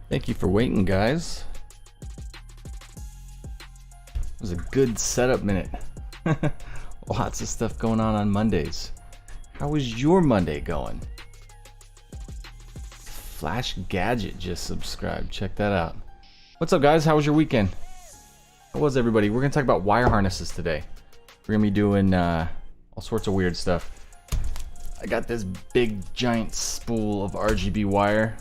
Thank you for waiting, guys. It was a good setup minute. Lots of stuff going on Mondays. How was your Monday going? Flash Gadget just subscribed. Check that out. What's up, guys? How was your weekend? How was everybody? We're going to talk about wire harnesses today. We're going to be doing all sorts of weird stuff. I got this big, giant spool of RGB wire.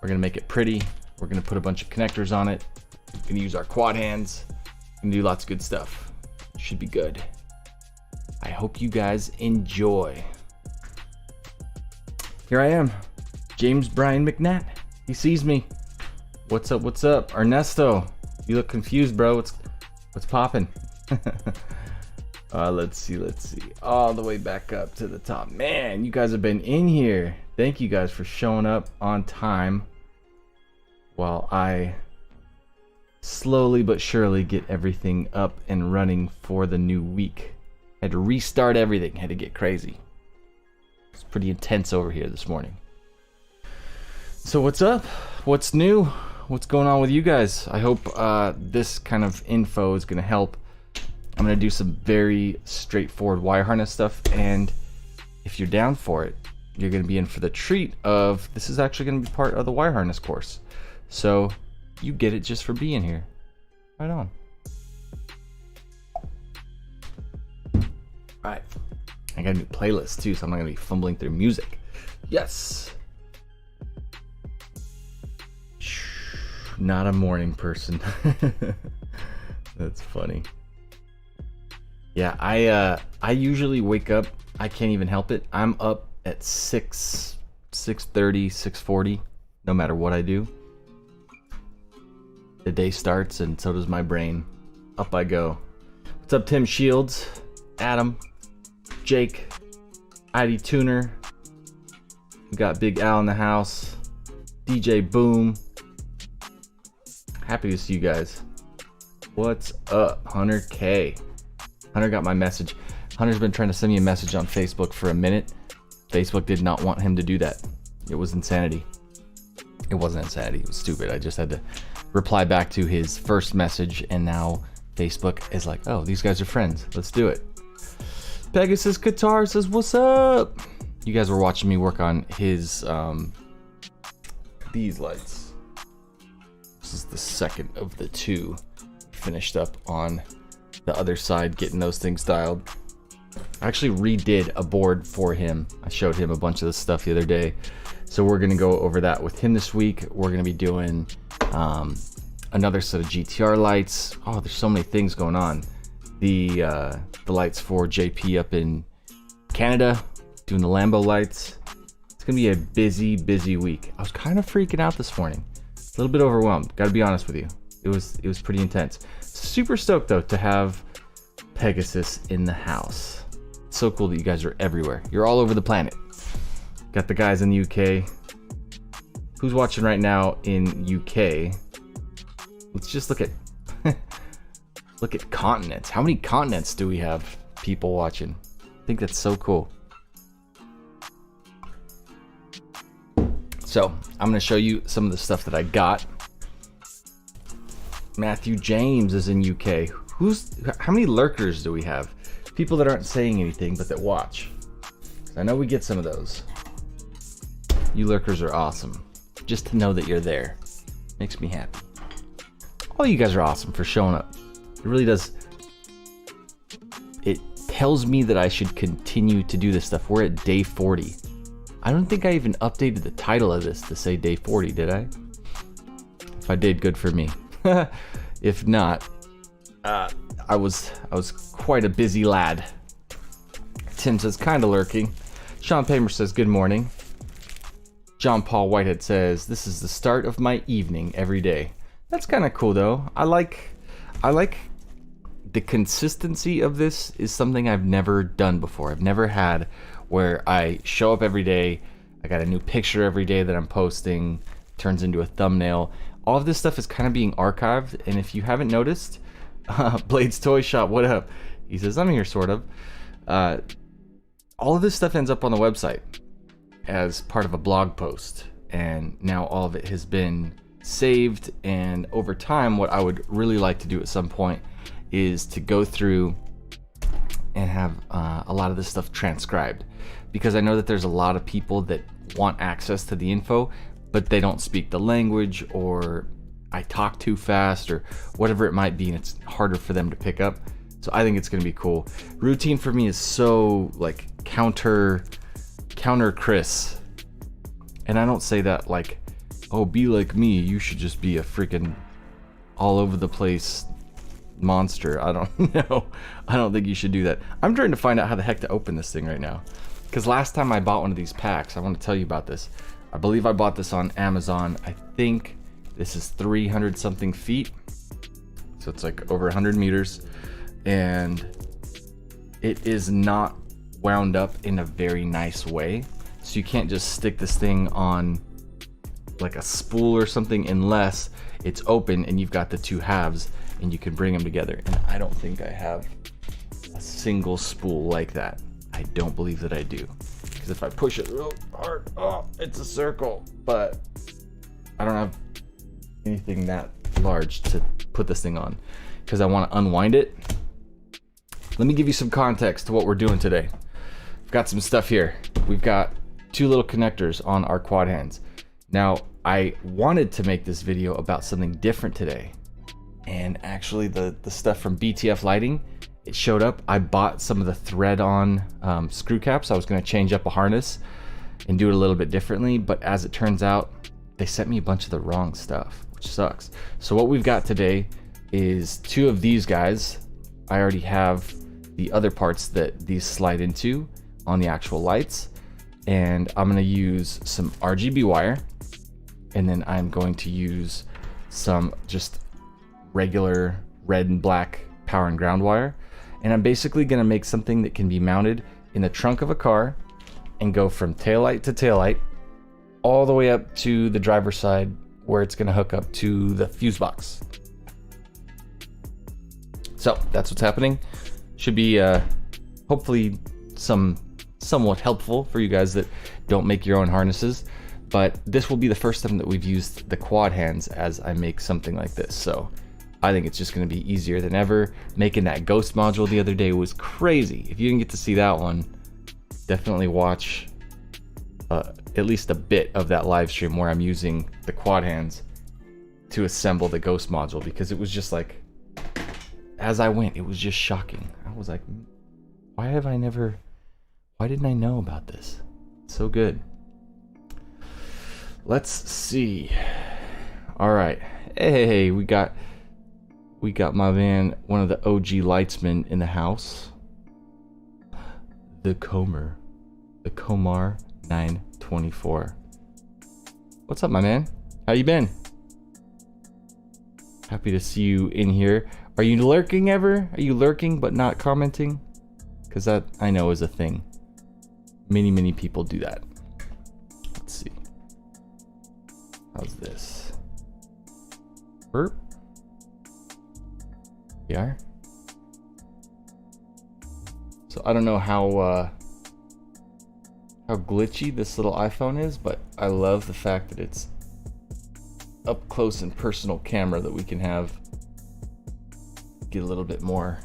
We're going to make it pretty. We're going to put a bunch of connectors on it. We're going to use our quad hands. We're going to do lots of good stuff. Should be good. I hope you guys enjoy. Here I am. James Brian McNatt. He sees me. What's up? What's up? Ernesto, you look confused, bro. What's popping? Let's see. All the way back up to the top. Man, you guys have been in here. Thank you guys for showing up on time while I slowly but surely get everything up and running for the new week. Had to restart everything. Had to get crazy. It's pretty intense over here this morning. So what's up? What's new? What's going on with you guys? I hope this kind of info is going to help. I'm going to do some very straightforward wire harness stuff, and if you're down for it, you're going to be in for the treat of this is actually going to be part of the wire harness course. So you get it just for being here. Right on. Alright. I got a new playlist too, so I'm not going to be fumbling through music. Yes. Not a morning person. That's funny. Yeah, I usually wake up, I can't even help it. I'm up at 6:30, 6:40, no matter what I do. The day starts and so does my brain. Up I go. What's up, Tim Shields, Adam, Jake, ID Tuner. We got Big Al in the house, DJ Boom. Happy to see you guys. What's up, Hunter K? Hunter got my message. Hunter's been trying to send me a message on Facebook for a minute. Facebook did not want him to do that. It was insanity. It wasn't insanity, it was stupid. I just had to reply back to his first message, and now Facebook is like, oh, these guys are friends. Let's do it. Pegasus Guitar says, what's up? You guys were watching me work on his, these lights. This is the second of the two. Finished up on the other side, getting those things dialed. I actually redid a board for him. I showed him a bunch of this stuff the other day. So we're gonna go over that with him this week. We're gonna be doing another set of GTR lights. Oh, there's so many things going on. The lights for JP up in Canada, doing the Lambo lights. It's gonna be a busy week. I was kind of freaking out this morning. A little bit overwhelmed, gotta be honest with you. It was pretty intense. Super stoked though to have Pegasus in the house. It's so cool that you guys are everywhere. You're all over the planet. Got the guys in the UK. Who's watching right now in UK? Let's just look at look at continents. How many continents do we have people watching? I think that's so cool. So I'm going to show you some of the stuff that I got. Matthew James is in UK. How many lurkers do we have? People that aren't saying anything but that watch. I know we get some of those. You lurkers are awesome. Just to know that you're there makes me happy. All you guys are awesome for showing up. It really does. It tells me that I should continue to do this stuff. We're at day 40. I don't think I even updated the title of this to say day 40, did I? If I did, good for me. If not, I was quite a busy lad. Tim says, kinda lurking. Sean Pamer says, good morning. John Paul Whitehead says, this is the start of my evening every day. That's kind of cool though. I like the consistency of this is something I've never done before. I've never had where I show up every day, I got a new picture every day that I'm posting, turns into a thumbnail. All of this stuff is kind of being archived, and if you haven't noticed, Blade's Toy Shop, what up? He says, I'm here, sort of. All of this stuff ends up on the website as part of a blog post, and now all of it has been saved, and over time what I would really like to do at some point is to go through and have a lot of this stuff transcribed, because I know that there's a lot of people that want access to the info, but they don't speak the language, or I talk too fast, or whatever it might be, and it's harder for them to pick up. So I think it's gonna be cool. Routine for me is so like counter Chris, and I don't say that like, oh, be like me, you should just be a freaking all over the place monster. I don't know. I don't think you should do that. I'm trying to find out how the heck to open this thing right now, because last time I bought one of these packs, I want to tell you about this. I believe I bought this on Amazon. I think this is 300 something feet, so it's like over 100 meters, and it is not wound up in a very nice way, so you can't just stick this thing on like a spool or something unless it's open and you've got the two halves and you can bring them together. And I don't think I have a single spool like that. I don't believe that I do, because if I push it real hard, oh, it's a circle, but I don't have anything that large to put this thing on because I want to unwind it. Let me give you some context to what we're doing today. We've got some stuff here. We've got two little connectors on our quad hands. Now, I wanted to make this video about something different today, and actually the stuff from BTF Lighting, it showed up. I bought some of the thread-on screw caps. I was going to change up a harness and do it a little bit differently, but as it turns out, they sent me a bunch of the wrong stuff, which sucks. So what we've got today is two of these guys. I already have the other parts that these slide into on the actual lights, and I'm going to use some RGB wire, and then I'm going to use some just regular red and black power and ground wire, and I'm basically going to make something that can be mounted in the trunk of a car and go from taillight to taillight all the way up to the driver's side, where it's going to hook up to the fuse box. So that's what's happening. Should be hopefully somewhat helpful for you guys that don't make your own harnesses, but this will be the first time that we've used the quad hands as I make something like this. So I think it's just going to be easier than ever. Making that ghost module the other day was crazy. If you didn't get to see that one, definitely watch at least a bit of that live stream where I'm using the quad hands to assemble the ghost module, because it was just like, as I went, it was just shocking. I was like, why didn't I know about this? It's so good. Let's see. All right. Hey, we got my man, one of the OG lightsmen in the house. The Comar 924. What's up, my man? How you been? Happy to see you in here. Are you lurking ever? Are you lurking but not commenting? Because that, I know, is a thing. Many people do that. Let's see. How's this? Burp. We are. So I don't know how glitchy this little iPhone is, but I love the fact that it's up close and personal camera that we can have. Get a little bit more,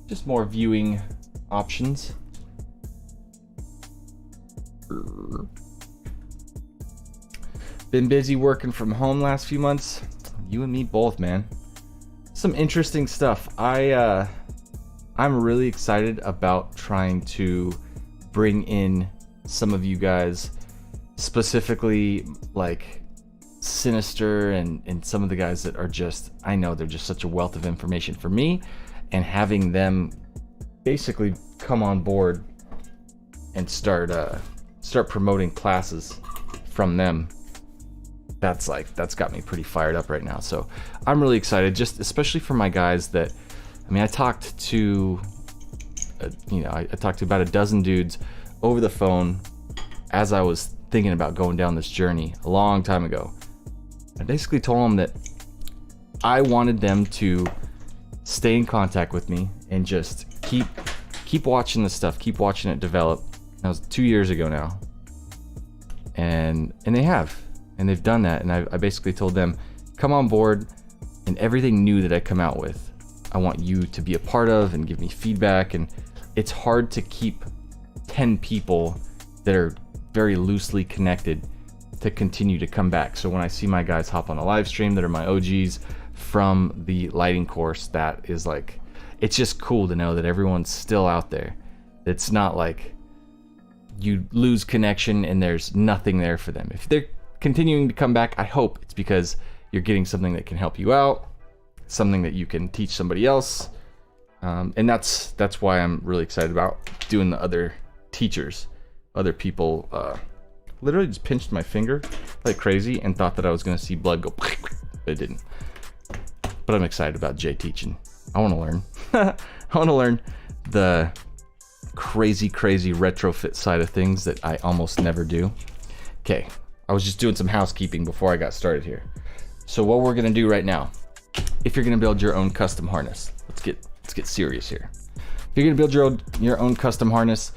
just more viewing options. Been busy working from home last few months. You and me both, man. Some interesting stuff. I'm really excited about trying to bring in some of you guys, specifically like Sinister and some of the guys that are just, I know they're just such a wealth of information for me, and having them basically come on board and start promoting classes from them. That's got me pretty fired up right now. So I'm really excited, just especially for my guys that, I mean, I talked to I talked to about a dozen dudes over the phone as I was thinking about going down this journey a long time ago. I basically told them that I wanted them to stay in contact with me and just keep watching this stuff, keep watching it develop. That was 2 years ago now, and they have, and they've done that. And I basically told them, come on board, and everything new that I come out with, I want you to be a part of and give me feedback. And it's hard to keep 10 people that are very loosely connected to continue to come back. So when I see my guys hop on a live stream that are my OGs from the lighting course, that is like, it's just cool to know that everyone's still out there. It's not like you lose connection and there's nothing there for them. If they're continuing to come back, I hope it's because you're getting something that can help you out, something that you can teach somebody else. And that's why I'm really excited about doing the other teachers. Other people literally just pinched my finger like crazy and thought that I was gonna see blood go, but it didn't. But I'm excited about Jay teaching. I wanna learn. I wanna learn the crazy retrofit side of things that I almost never do. Okay, I was just doing some housekeeping before I got started here. So what we're gonna do right now, if you're gonna build your own custom harness, let's get serious here. If you're gonna build your own custom harness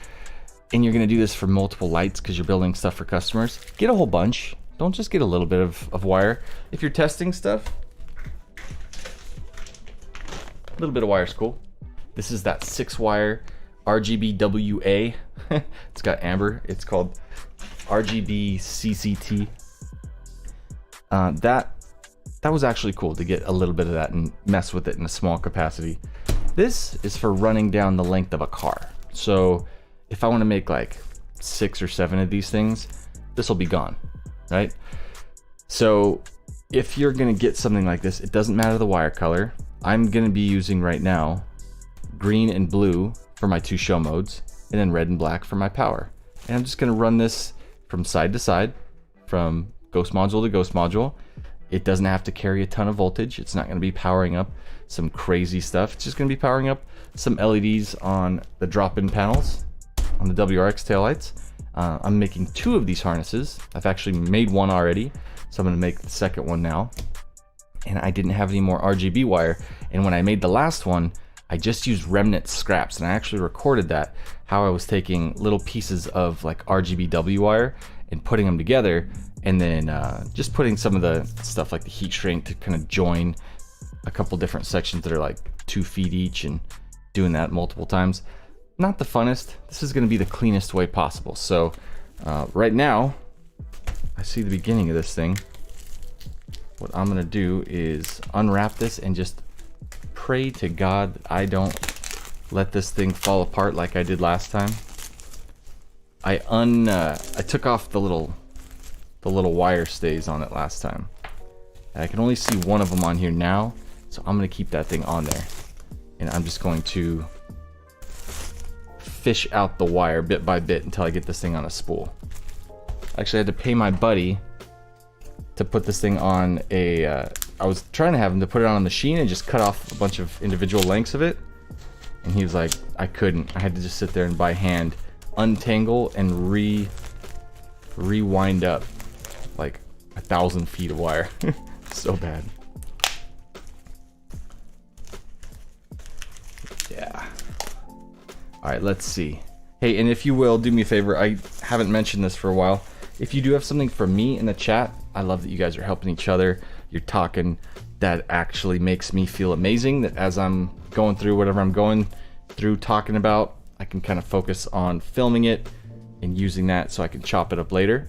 and you're gonna do this for multiple lights because you're building stuff for customers, get a whole bunch. Don't just get a little bit of wire. If you're testing stuff, a little bit of wire is cool. This is that 6-wire RGB WA. It's got amber. It's called RGB CCT. That was actually cool to get a little bit of that and mess with it in a small capacity. This is for running down the length of a car. So if I want to make like 6 or 7 of these things, this will be gone, right? So if you're gonna get something like this, it doesn't matter the wire color. I'm gonna be using right now green and blue for my 2 show modes, and then red and black for my power. And I'm just gonna run this from side to side, from ghost module to ghost module. It doesn't have to carry a ton of voltage. It's not gonna be powering up some crazy stuff. It's just gonna be powering up some LEDs on the drop-in panels, on the WRX taillights. I'm making 2 of these harnesses. I've actually made one already, so I'm gonna make the second one now. And I didn't have any more RGB wire. And when I made the last one, I just used remnant scraps, and I actually recorded that, how I was taking little pieces of like RGBW wire and putting them together, and then just putting some of the stuff like the heat shrink to kind of join a couple different sections that are like 2 feet each, and doing that multiple times. Not the funnest. This is gonna be the cleanest way possible. So right now, I see the beginning of this thing. What I'm gonna do is unwrap this and just pray to God that I don't let this thing fall apart like I did last time. I took off the little wire stays on it last time. I can only see one of them on here now, so I'm gonna keep that thing on there, and I'm just going to fish out the wire bit by bit until I get this thing on a spool. Actually, I had to pay my buddy to put this thing on a, I was trying to have him to put it on a machine and just cut off a bunch of individual lengths of it. And he was like, I couldn't. I had to just sit there and by hand untangle and rewind up like 1,000 feet of wire. So bad. Yeah. All right, let's see. Hey, and if you will, do me a favor. I haven't mentioned this for a while. If you do have something for me in the chat, I love that you guys are helping each other. You're talking. That actually makes me feel amazing, that as I'm going through whatever I'm going through talking about, I can kind of focus on filming it and using that so I can chop it up later.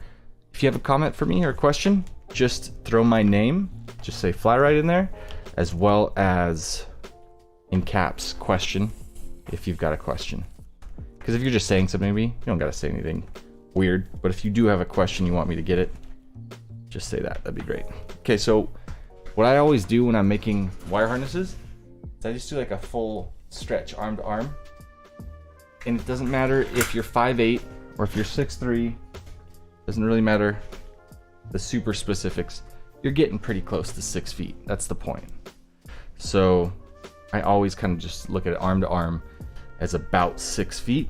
If you have a comment for me or a question, just throw my name, just say FlyRyde in there, as well as in caps, question, if you've got a question. Because if you're just saying something to me, you don't gotta say anything weird, but if you do have a question, you want me to get it, just say that. That'd be great. Okay, so what I always do when I'm making wire harnesses is I just do like a full stretch arm to arm. And it doesn't matter if you're 5'8" or if you're 6'3", doesn't really matter the super specifics. You're getting pretty close to 6 feet. That's the point. So I always kind of just look at it arm to arm as about 6 feet.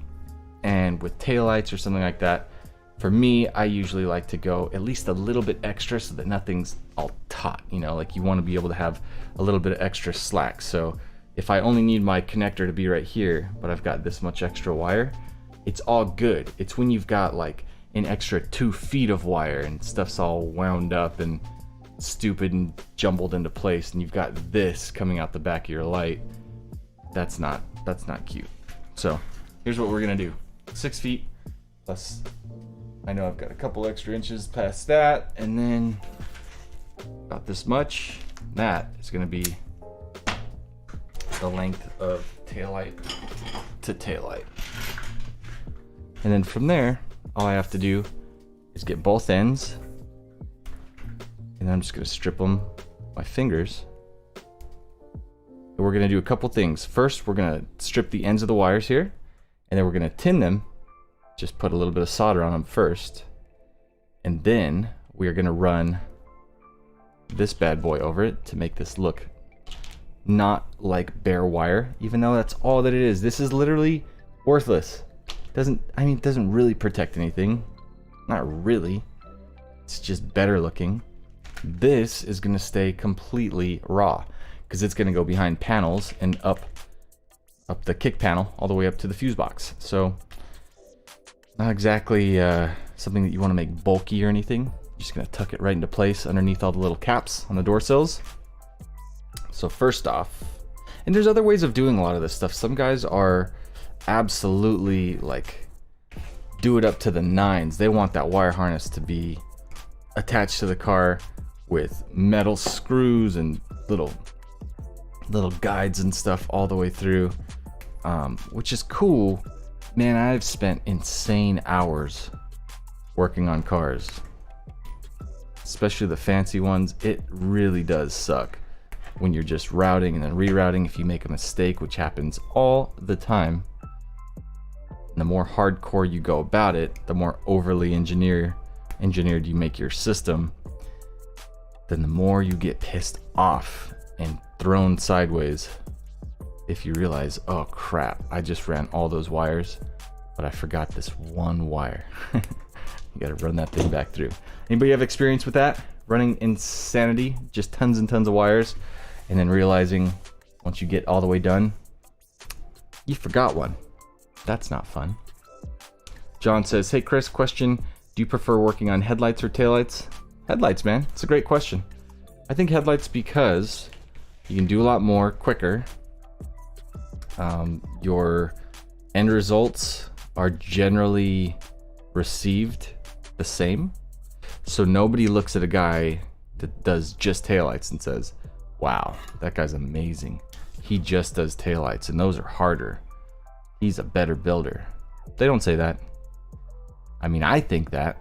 And with taillights or something like that, for me, I usually like to go at least a little bit extra so that nothing's all taut, you know, like you want to be able to have a little bit of extra slack. So if I only need my connector to be right here, but I've got this much extra wire, it's all good. It's when you've got like an extra 2 feet of wire and stuff's all wound up and stupid and jumbled into place, and you've got this coming out the back of your light. That's not cute. So here's what we're gonna do. 6 feet plus, I know I've got a couple extra inches past that, and then about this much. That is gonna be the length of taillight to taillight. And then from there, all I have to do is get both ends, and I'm just gonna strip them with my fingers. And we're gonna do a couple things. First, we're gonna strip the ends of the wires here, and then we're gonna tin them. Just put a little bit of solder on them first. And then we are gonna run this bad boy over it to make this look not like bare wire, even though that's all that it is. This is literally worthless. It doesn't really protect anything. Not really. It's just better looking. This is gonna stay completely raw because it's gonna go behind panels and up the kick panel all the way up to the fuse box. So not exactly something that you want to make bulky or anything. You're just gonna tuck it right into place underneath all the little caps on the door sills. So first off, and there's other ways of doing a lot of this stuff. Some guys are absolutely like do it up to the nines. They want that wire harness to be attached to the car with metal screws and little guides and stuff all the way through, which is cool. Man, I've spent insane hours working on cars, especially the fancy ones. It really does suck when you're just routing and then rerouting if you make a mistake, which happens all the time. And the more hardcore you go about it, the more overly engineered you make your system, then the more you get pissed off and thrown sideways if you realize, oh crap, I just ran all those wires, but I forgot this one wire. You gotta run that thing back through. Anybody have experience with that? Running insanity, just tons and tons of wires, and then realizing once you get all the way done, you forgot one. That's not fun. John says, hey Chris, question, do you prefer working on headlights or taillights? Headlights, man, it's a great question. I think headlights because you can do a lot more quicker. Your end results are generally received the same. So nobody looks at a guy that does just taillights and says, wow, that guy's amazing. He just does taillights and those are harder. He's a better builder. They don't say that. I mean, I think that.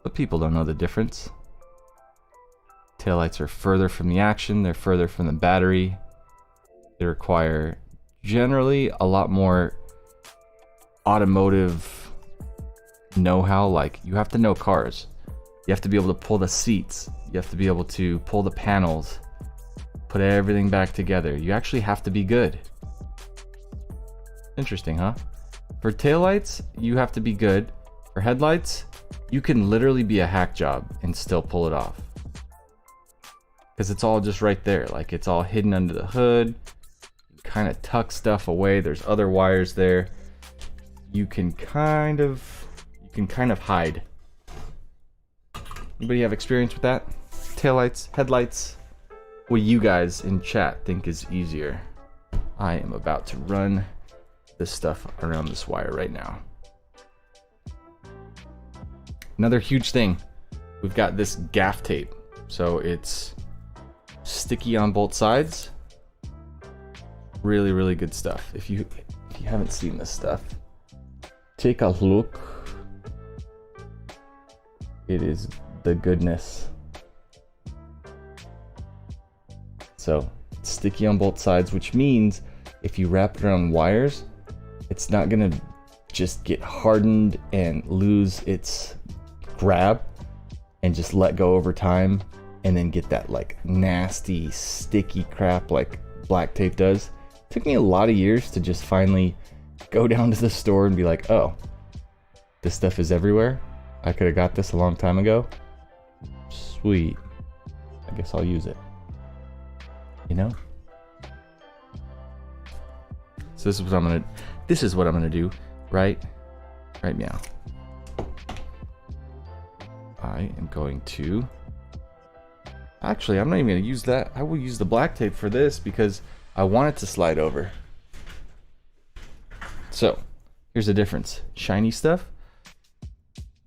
But people don't know the difference. Taillights are further from the action. They're further from the battery. They require generally a lot more automotive know-how. Like, you have to know cars. You have to be able to pull the seats. You have to be able to pull the panels, put everything back together. You actually have to be good. Interesting, huh? For taillights, you have to be good. For headlights, you can literally be a hack job and still pull it off. Because it's all just right there. Like, it's all hidden under the hood. You kind of tuck stuff away. There's other wires there. You can kind of hide. Anybody have experience with that? Taillights, headlights? What do you guys in chat think is easier? I am about to run this stuff around this wire right now. Another huge thing, we've got this gaff tape. So it's sticky on both sides. Really, really good stuff. If you haven't seen this stuff, take a look. It is the goodness. So it's sticky on both sides, which means if you wrap it around wires, it's not gonna just get hardened and lose its grab and just let go over time and then get that like nasty sticky crap like black tape does. It took me a lot of years to just finally go down to the store and be like, oh, this stuff is everywhere. I could have got this a long time ago. Sweet. I guess I'll use it. You know? So this is what I'm gonna do, right? Right meow. I am going to... Actually, I'm not even going to use that. I will use the black tape for this because I want it to slide over. So, here's the difference. Shiny stuff.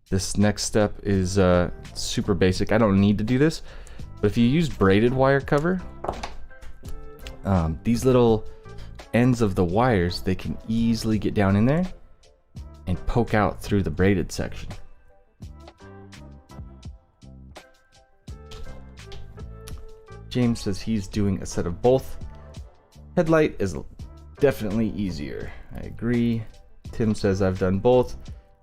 This next step is super basic. I don't need to do this. But if you use braided wire cover, these little ends of the wires, they can easily get down in there and poke out through the braided section. James says he's doing a set of both. Headlight is definitely easier. I agree. Tim says I've done both.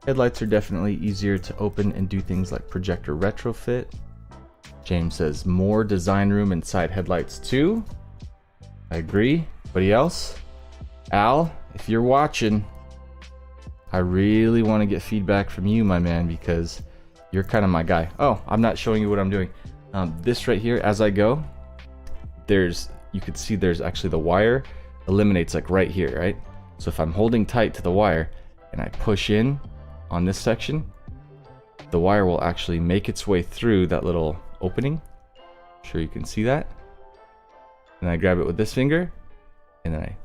Headlights are definitely easier to open and do things like projector retrofit. James says more design room inside headlights too. I agree. Anybody else? Al, if you're watching, I really want to get feedback from you, my man, because you're kind of my guy. Oh, I'm not showing you what I'm doing. This right here, as I go, you could see there's actually the wire eliminates like right here, right? So if I'm holding tight to the wire and I push in on this section, the wire will actually make its way through that little opening. I'm sure you can see that. And I grab it with this finger and then I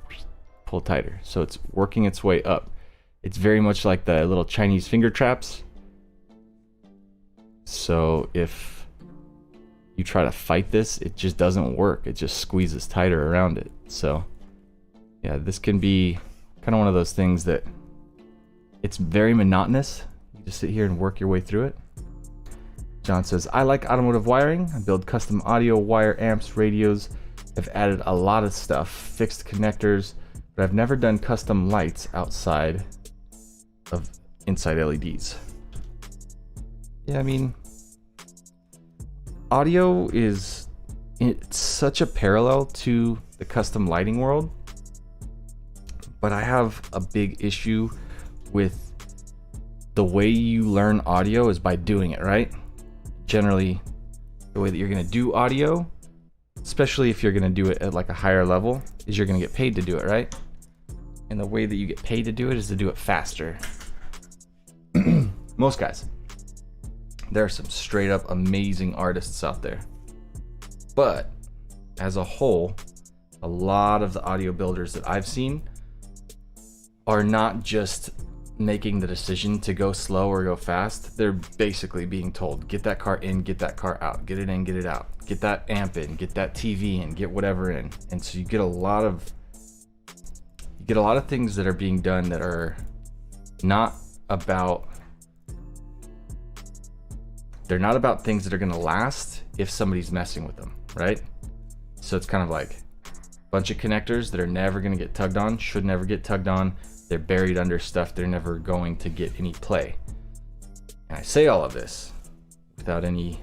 pull tighter. So it's working its way up. It's very much like the little Chinese finger traps. So if you try to fight this, it just doesn't work. It just squeezes tighter around it. So yeah, this can be kind of one of those things that it's very monotonous. You just sit here and work your way through it. John says, I like automotive wiring. I build custom audio, wire, amps, radios. I've added a lot of stuff, fixed connectors, but I've never done custom lights outside of inside LEDs. Yeah, I mean, audio it's such a parallel to the custom lighting world, but I have a big issue with the way you learn audio is by doing it, right? Generally, the way that you're gonna do audio, especially if you're gonna do it at like a higher level, is you're gonna get paid to do it, right? And the way that you get paid to do it is to do it faster. Most guys. There are some straight up amazing artists out there. But as a whole, a lot of the audio builders that I've seen are not just making the decision to go slow or go fast. They're basically being told, get that car in, get that car out, get it in, get it out, get that amp in, get that TV in, get whatever in. And so you get a lot of things that are being done that are not about, they're not about things that are going to last if somebody's messing with them, right? So it's kind of like a bunch of connectors that are never going to get tugged on, should never get tugged on. They're buried under stuff they're never going to get any play. And I say all of this without any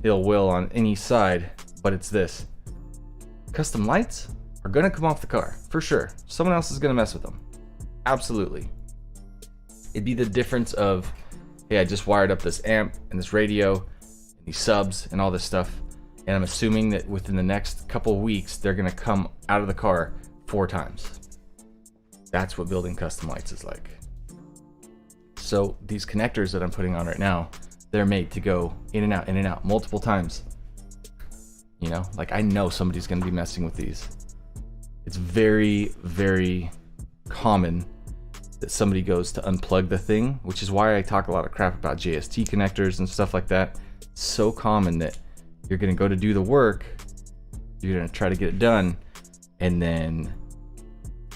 ill will on any side, but it's this. Custom lights are going to come off the car, for sure. Someone else is going to mess with them. Absolutely. It'd be the difference of, hey, I just wired up this amp and this radio and these subs and all this stuff, and I'm assuming that within the next couple weeks they're gonna come out of the car 4 times. That's what building custom lights is like. So these connectors that I'm putting on right now, they're made to go in and out multiple times. You know, like I know somebody's gonna be messing with these. It's very, very common that somebody goes to unplug the thing, which is why I talk a lot of crap about JST connectors and stuff like that. It's so common that you're gonna go to do the work, you're gonna try to get it done, and then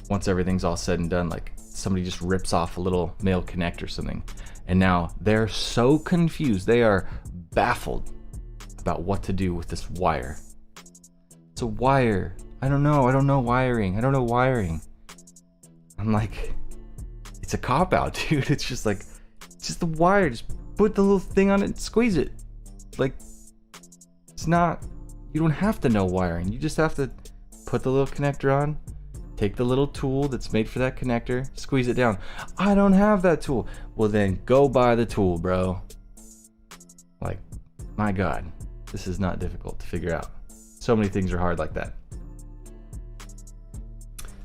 once everything's all said and done, like somebody just rips off a little male connector or something, and now they're so confused, they are baffled about what to do with this wire. It's a wire. I don't know wiring. I'm like, it's a cop-out, dude. It's just like, it's just the wire. Just put the little thing on it and squeeze it. Like, it's not, you don't have to know wiring. You just have to put the little connector on, take the little tool that's made for that connector, squeeze it down. I don't have that tool. Well, then go buy the tool, bro. Like, my God, this is not difficult to figure out. So many things are hard like that.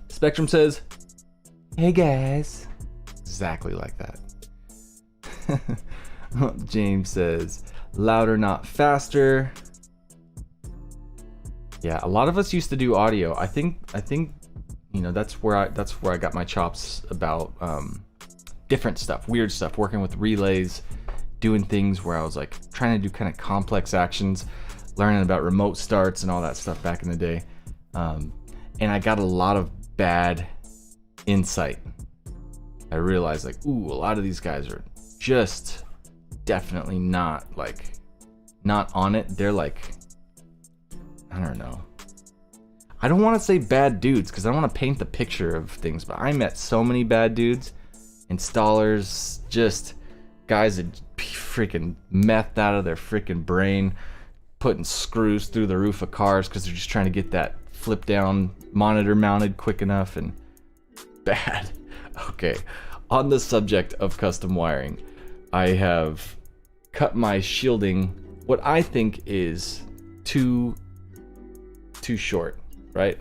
Spectrum says, hey guys. Exactly like that. James says, louder, not faster. Yeah, a lot of us used to do audio. I think, you know, that's where I got my chops about different stuff, weird stuff, working with relays, doing things where I was like trying to do kind of complex actions, learning about remote starts and all that stuff back in the day. And I got a lot of bad insight. I realized like, ooh, a lot of these guys are just definitely not on it. They're like, I don't know. I don't want to say bad dudes because I don't want to paint the picture of things, but I met so many bad dudes, installers, just guys that freaking methed out of their freaking brain, putting screws through the roof of cars because they're just trying to get that flip down monitor mounted quick enough, and bad. Okay, on the subject of custom wiring, I have cut my shielding what I think is too short, right?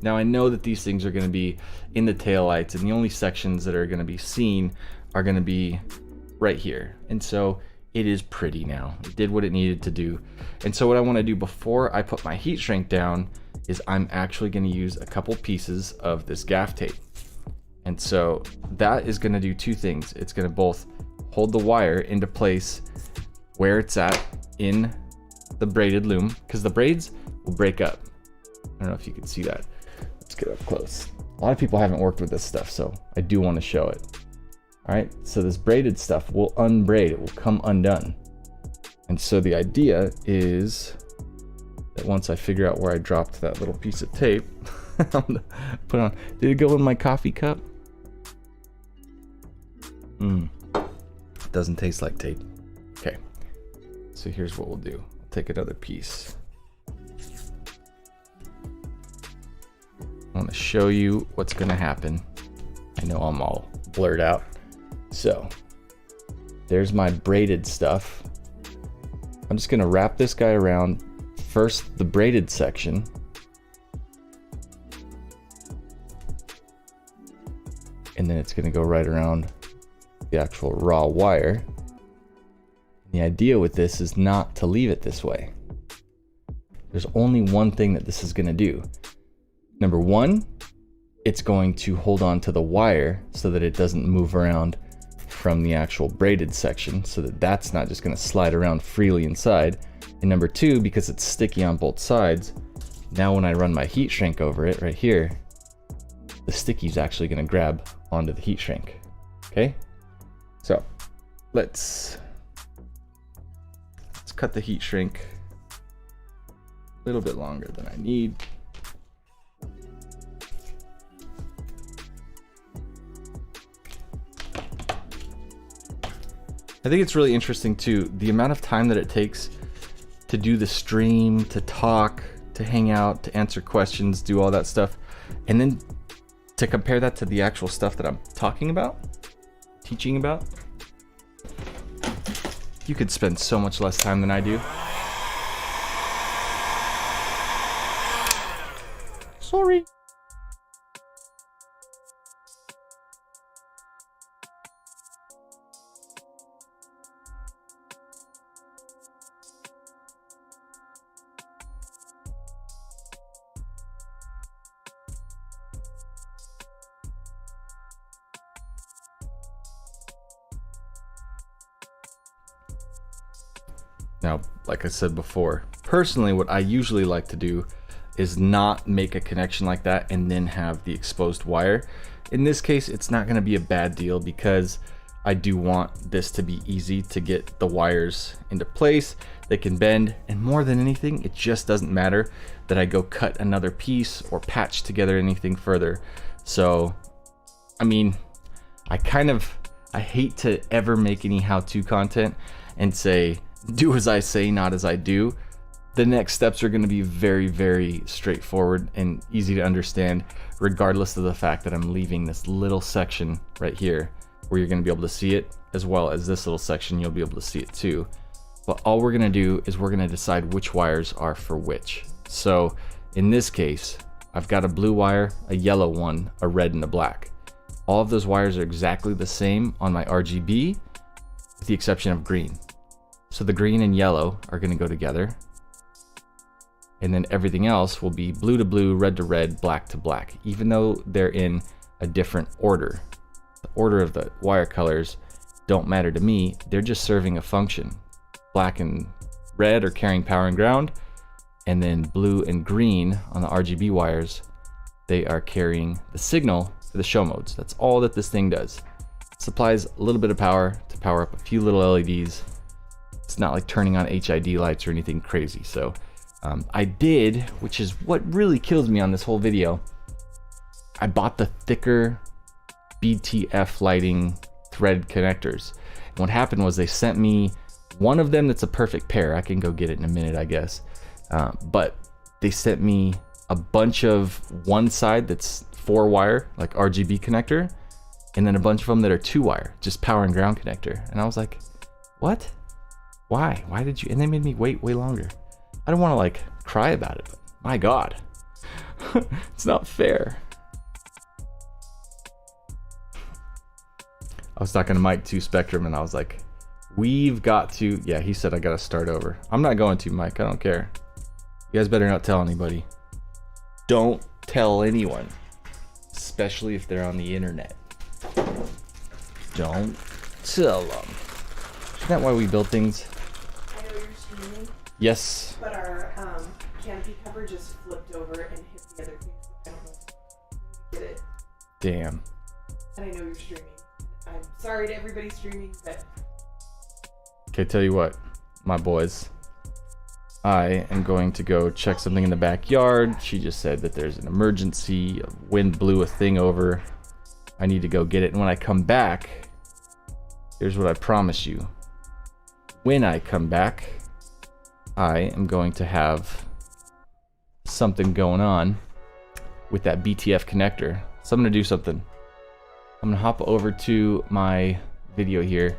Now I know that these things are going to be in the taillights, and the only sections that are going to be seen are going to be right here, and so it is pretty now. It did what it needed to do. And so what I want to do before I put my heat shrink down is I'm actually going to use a couple pieces of this gaff tape. And so that is going to do two things. It's going to both hold the wire into place where it's at in the braided loom, because the braids will break up. I don't know if you can see that. Let's get up close. A lot of people haven't worked with this stuff, so I do want to show it. All right, so this braided stuff will unbraid, it will come undone. And so the idea is that once I figure out where I dropped that little piece of tape, I'm gonna put on, did it go in my coffee cup? Doesn't taste like tape. Okay, so here's what we'll do. I'll take another piece. I want to show you what's gonna happen. I know I'm all blurred out. So there's my braided stuff. I'm just gonna wrap this guy around first the braided section, and then it's gonna go right around the actual raw wire. The idea with this is not to leave it this way. There's only one thing that this is gonna do. Number one, it's going to hold on to the wire so that it doesn't move around from the actual braided section, so that that's not just going to slide around freely inside. And number two, because it's sticky on both sides, now when I run my heat shrink over it right here, the sticky is actually going to grab onto the heat shrink. Okay, so let's cut the heat shrink a little bit longer than I need. I think it's really interesting too, the amount of time that it takes to do the stream, to talk, to hang out, to answer questions, do all that stuff, and then to compare that to the actual stuff that I'm talking about, teaching about. You could spend so much less time than I do. Sorry. Now, like I said before, personally, what I usually like to do is not make a connection like that and then have the exposed wire. In this case, it's not going to be a bad deal because I do want this to be easy to get the wires into place. They can bend, and more than anything, it just doesn't matter that I go cut another piece or patch together anything further. So, I mean, I hate to ever make any how-to content and say, do as I say, not as I do. The next steps are going to be very, very straightforward and easy to understand, regardless of the fact that I'm leaving this little section right here where you're going to be able to see it, as well as this little section, you'll be able to see it too. But all we're going to do is we're going to decide which wires are for which. So in this case, I've got a blue wire, a yellow one, a red, and a black. All of those wires are exactly the same on my RGB. with the exception of green. So the green and yellow are going to go together. And then everything else will be blue to blue, red to red, black to black, even though they're in a different order. The order of the wire colors don't matter to me. They're just serving a function. Black and red are carrying power and ground, and then blue and green on the RGB wires, they are carrying the signal for the show modes. That's all that this thing does. It supplies a little bit of power to power up a few little LEDs. It's not like turning on HID lights or anything crazy. So I did, which is what really kills me on this whole video, I bought the thicker BTF lighting thread connectors. And what happened was they sent me one of them that's a perfect pair. I can go get it in a minute, I guess. But they sent me a bunch of one side that's 4-wire, like RGB connector, and then a bunch of them that are 2-wire, just power and ground connector. And I was like, what? Why? Why did you? And they made me wait way longer. I don't want to like cry about it, but my God, it's not fair. I was talking to Mike 2 Spectrum and I was like, we've got to, yeah, he said I got to start over. I'm not going to, Mike, I don't care. You guys better not tell anybody. Don't tell anyone, especially if they're on the internet. Don't tell them. Isn't that why we build things? I know you're streaming. Yes. But our canopy cover just flipped over and hit the other thing. I don't know if you get it. Damn. And I know you're streaming. I'm sorry to everybody streaming, but... Okay, tell you what, my boys. I am going to go check something in the backyard. She just said that there's an emergency. Wind blew a thing over. I need to go get it. And when I come back, here's what I promise you. When I come back, I am going to have something going on with that BTF connector. So I'm going to do something. I'm going to hop over to my video here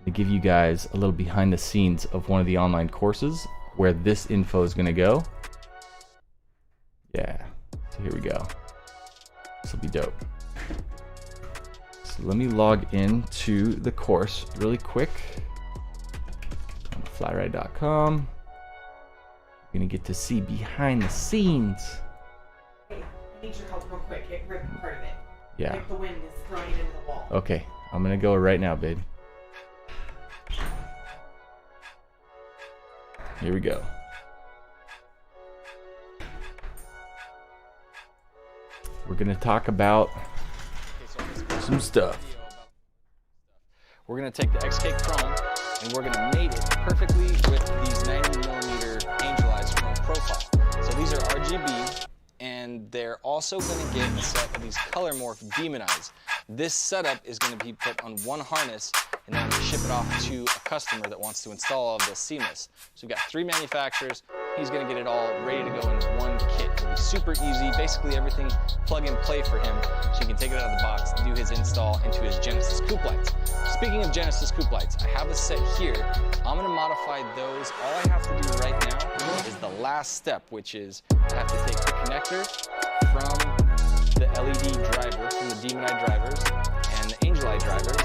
to give you guys a little behind the scenes of one of the online courses where this info is going to go. Yeah, so here we go. This will be dope. So let me log into the course really quick on FlyRyde.com. You're going to get to see behind the scenes. Hey, I need your help real quick. It ripped part of it. Yeah. Like the wind is throwing it into the wall. Okay, I'm going to go right now, babe. Here we go. We're gonna talk about some stuff. We're gonna take the XK Chrome and we're gonna mate it perfectly with these 90mm angelized chrome profile. So these are RGB, and they're also gonna get a set of these color morph demon eyes. This setup is gonna be put on one harness, and then I'm gonna ship it off to a customer that wants to install all of this seamless. So we've got 3 manufacturers. He's gonna get it all ready to go in one kit. It'll be super easy, basically everything plug and play for him, so he can take it out of the box and do his install into his Genesis coupe lights. Speaking of Genesis coupe lights, I have a set here. I'm gonna modify those. All I have to do right now is the last step, which is I have to take the connector from the LED driver, from the demon eye drivers and the angel eye drivers,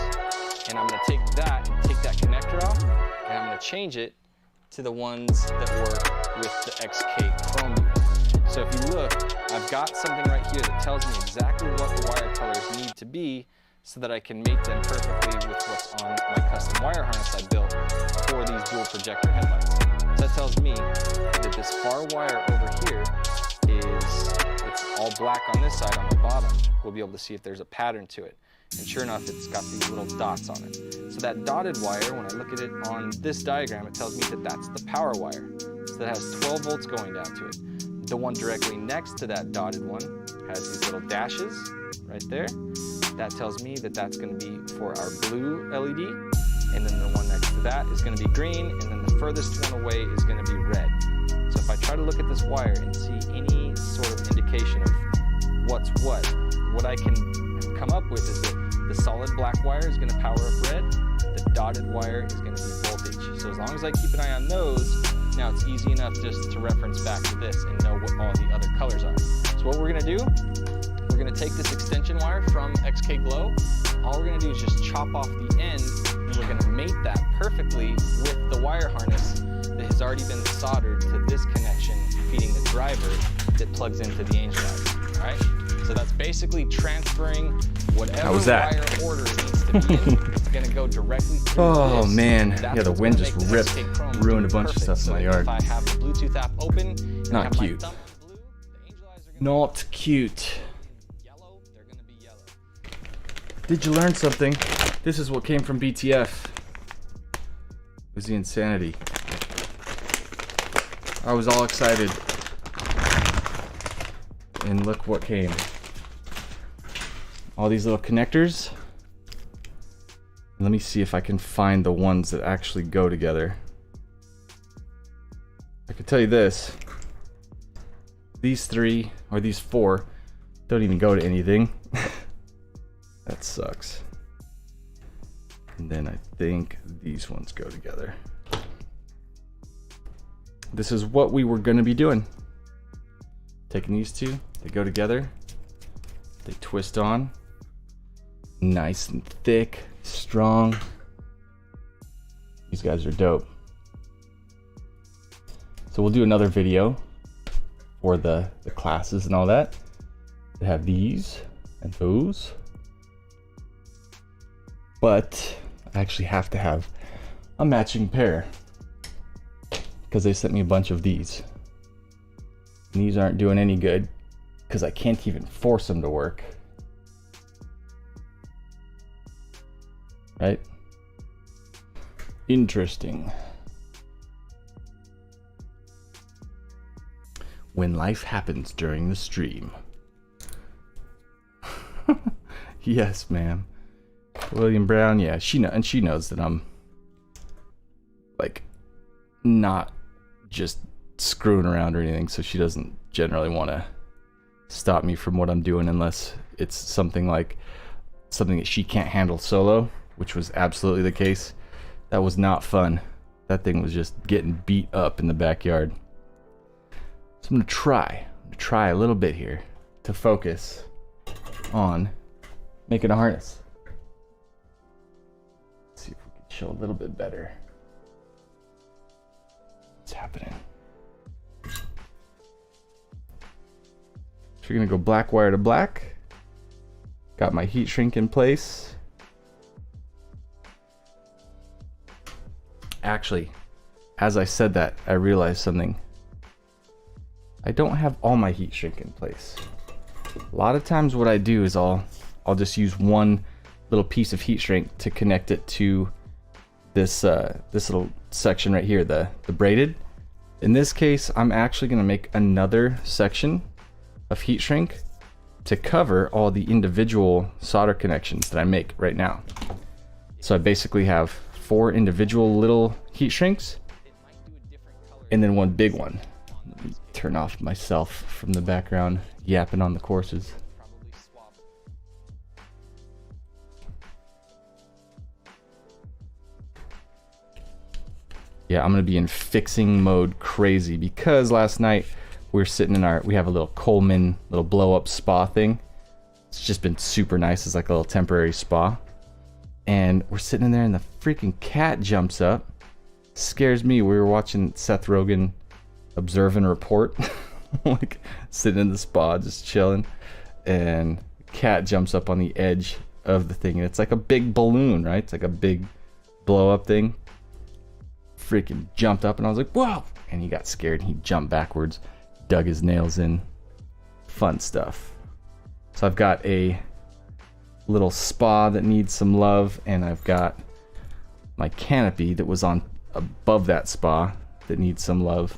and I'm gonna take that and take that connector off, and I'm gonna change it to the ones that work with the XK Chrome unit. So if you look, I've got something right here that tells me exactly what the wire colors need to be so that I can mate them perfectly with what's on my custom wire harness I built for these dual projector headlights. So that tells me that this far wire over here it's all black on this side on the bottom. We'll be able to see if there's a pattern to it. And sure enough, it's got these little dots on it. So that dotted wire, when I look at it on this diagram, it tells me that that's the power wire. So that has 12 volts going down to it. The one directly next to that dotted one has these little dashes right there. That tells me that that's going to be for our blue LED. And then the one next to that is going to be green. And then the furthest one away is going to be red. So if I try to look at this wire and see any sort of indication of what's what I can come up with is that the solid black wire is going to power up red, the dotted wire is going to be voltage. So as long as I keep an eye on those, now it's easy enough just to reference back to this and know what all the other colors are. So what we're going to do, we're going to take this extension wire from XK Glow. All we're going to do is just chop off the end, and we're going to make mate that perfectly with the wire harness that has already been soldered to this connection feeding the driver that plugs into the angel eyes. All right, so that's basically transferring whatever wire order it needs to be in. It's going to go directly through Oh this. man, That's yeah, the what's wind gonna just make the ripped, XK Chrome ruined a do bunch of perfect. stuff in So my yard. If I have the Bluetooth app open, and I Not have my cute. thumb on blue, the angel eyes are gonna Not cute. be yellow, they're going to be yellow. Did you learn something? This is what came from BTF. It was the insanity. I was all excited. And look what came. All these little connectors. Let me see if I can find the ones that actually go together. I can tell you this. These 3 or these 4 don't even go to anything. That sucks. And then I think these ones go together. This is what we were gonna be doing. Taking these 2, they go together. They twist on. Nice and thick, strong. These guys are dope. So we'll do another video for the classes and all that. They have these and those. But I actually have to have a matching pair because they sent me a bunch of these. And these aren't doing any good because I can't even force them to work. Right? Interesting. When life happens during the stream. Yes, ma'am. William Brown, yeah, she knows that I'm like not just screwing around or anything, so she doesn't generally want to stop me from what I'm doing unless it's something that she can't handle solo, which was absolutely the case. That was not fun. That thing was just getting beat up in the backyard. So I'm gonna try a little bit here to focus on making a harness. Let's see if we can show a little bit better what's happening. So we're gonna go black wire to black. Got my heat shrink in place. Actually, as I said that, I realized something. I don't have all my heat shrink in place. A lot of times what I do is I'll just use one little piece of heat shrink to connect it to this little section right here, the braided. In this case, I'm actually gonna make another section of heat shrink to cover all the individual solder connections that I make right now. So I basically have 4 individual little heat shrinks and then one big one. Let me turn off myself from the background yapping on the courses. Yeah, I'm gonna be in fixing mode crazy because last night we were sitting in we have a little Coleman little blow up spa thing. It's just been super nice. It's like a little temporary spa. And we're sitting in there and the freaking cat jumps up. Scares me. We were watching Seth Rogen Observe and Report. Like sitting in the spa just chilling. And the cat jumps up on the edge of the thing. And it's like a big balloon, right? It's like a big blow up thing. Freaking jumped up and I was like, whoa! And he got scared and he jumped backwards. Dug his nails in. Fun stuff. So I've got a little spa that needs some love, and I've got my canopy that was on above that spa that needs some love.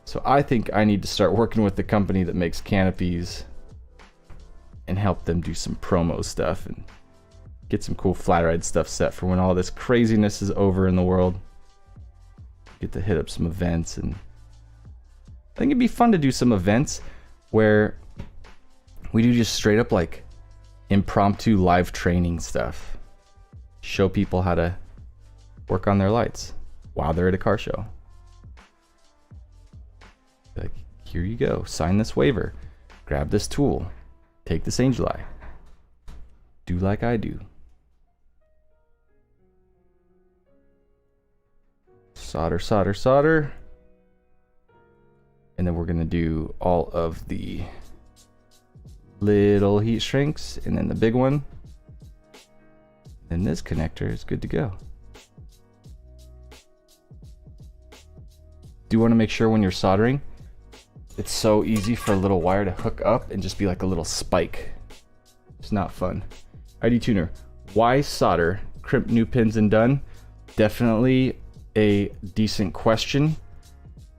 So I think I need to start working with the company that makes canopies and help them do some promo stuff and get some cool FlyRyde stuff set for when all this craziness is over in the world. Get to hit up some events, and I think it'd be fun to do some events where we do just straight up like impromptu live training stuff. Show people how to work on their lights while they're at a car show. Like, here you go, sign this waiver, grab this tool, take this angel eye, do like I do. solder, solder, solder. And then we're gonna do all of the little heat shrinks and then the big one. And this connector is good to go. Do want to make sure when you're soldering, it's so easy for a little wire to hook up and just be like a little spike. It's not fun. ID tuner, why solder? Crimp new pins and done? Definitely a decent question.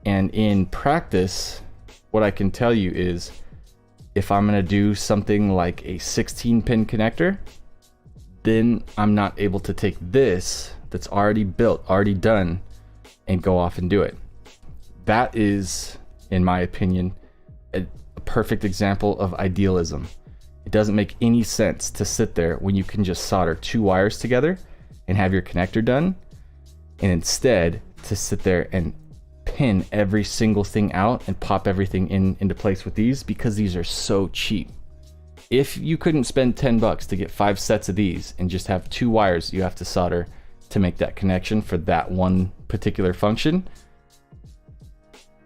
And in practice, what I can tell you is if I'm gonna do something like a 16 pin connector, then I'm not able to take this that's already built, already done, and go off and do it. That is, in my opinion, a perfect example of idealism. It doesn't make any sense to sit there when you can just solder 2 wires together and have your connector done, and instead to sit there and pin every single thing out and pop everything into place with these, because these are so cheap. If you couldn't spend 10 bucks to get 5 sets of these and just have 2 wires you have to solder to make that connection for that one particular function,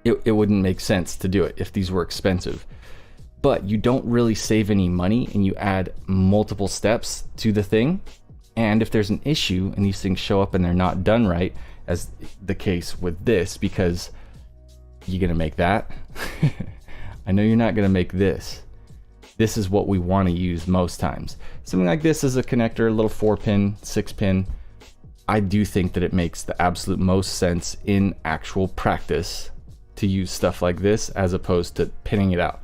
it wouldn't make sense to do it if these were expensive. But you don't really save any money and you add multiple steps to the thing. And if there's an issue and these things show up and they're not done right, as the case with this, because you're gonna make that. I know you're not gonna make this. This is what we want to use most times. Something like this is a connector, a little 4-pin, 6-pin. I do think that it makes the absolute most sense in actual practice to use stuff like this as opposed to pinning it out.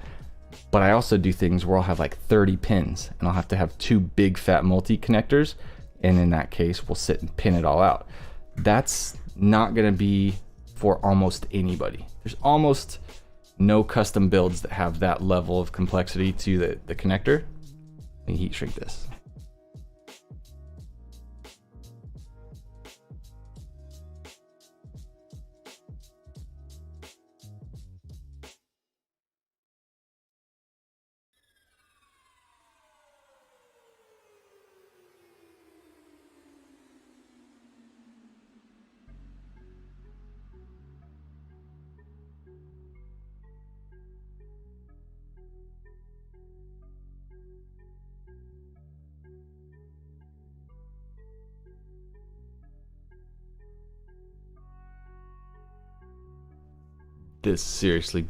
But I also do things where I'll have like 30 pins and I'll have to have 2 big fat multi-connectors, and in that case we'll sit and pin it all out. That's not gonna be for almost anybody. There's almost no custom builds that have that level of complexity to the connector. Let me heat shrink this. This seriously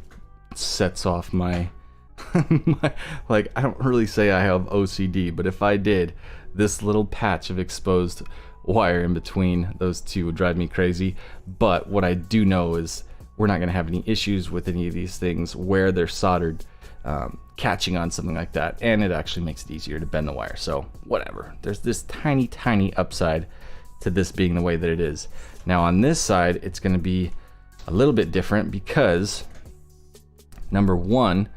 sets off my, like, I don't really say I have OCD, but if I did, this little patch of exposed wire in between those two would drive me crazy. But what I do know is we're not gonna have any issues with any of these things where they're soldered catching on something like that, and it actually makes it easier to bend the wire. So whatever, there's this tiny upside to this being the way that it is. Now on this side, it's gonna be a little bit different because number one,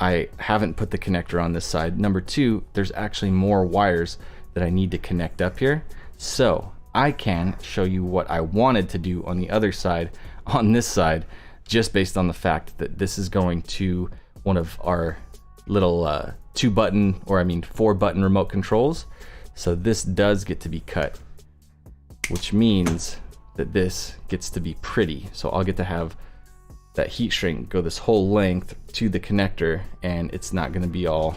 I haven't put the connector on this side. Number two, there's actually more wires that I need to connect up here. So I can show you what I wanted to do on the other side, on this side, just based on the fact that this is going to one of our little 4-button remote controls. So this does get to be cut, which means that this gets to be pretty. So I'll get to have that heat shrink go this whole length to the connector, and it's not gonna be all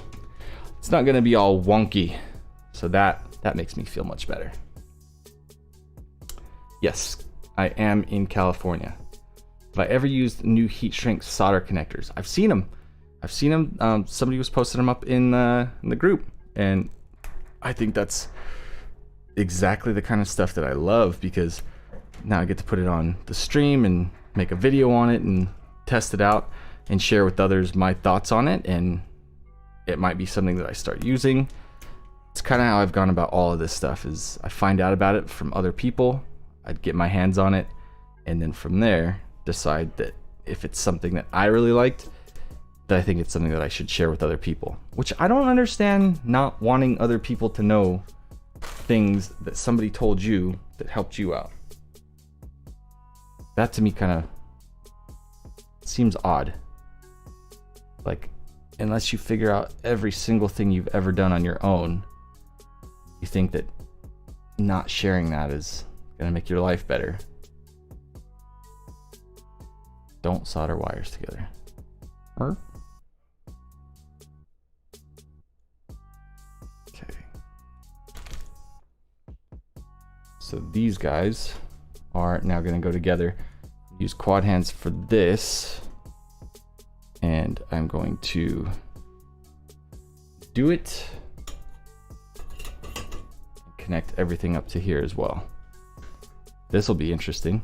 wonky. So that makes me feel much better. Yes, I am in California. Have I ever used new heat shrink solder connectors? I've seen them. Somebody was posting them up in the group, and I think that's exactly the kind of stuff that I love, because now I get to put it on the stream and make a video on it and test it out and share with others my thoughts on it, and it might be something that I start using. It's kind of how I've gone about all of this stuff, is I find out about it from other people, I'd get my hands on it, and then from there decide that if it's something that I really liked, that I think it's something that I should share with other people. Which I don't understand not wanting other people to know things that somebody told you that helped you out. That to me kind of seems odd. Like, unless you figure out every single thing you've ever done on your own, you think that not sharing that is gonna make your life better. Don't solder wires together. Okay. So these guys are now going to go together. Use quad hands for this. And I'm going to do it. Connect everything up to here as well. This will be interesting.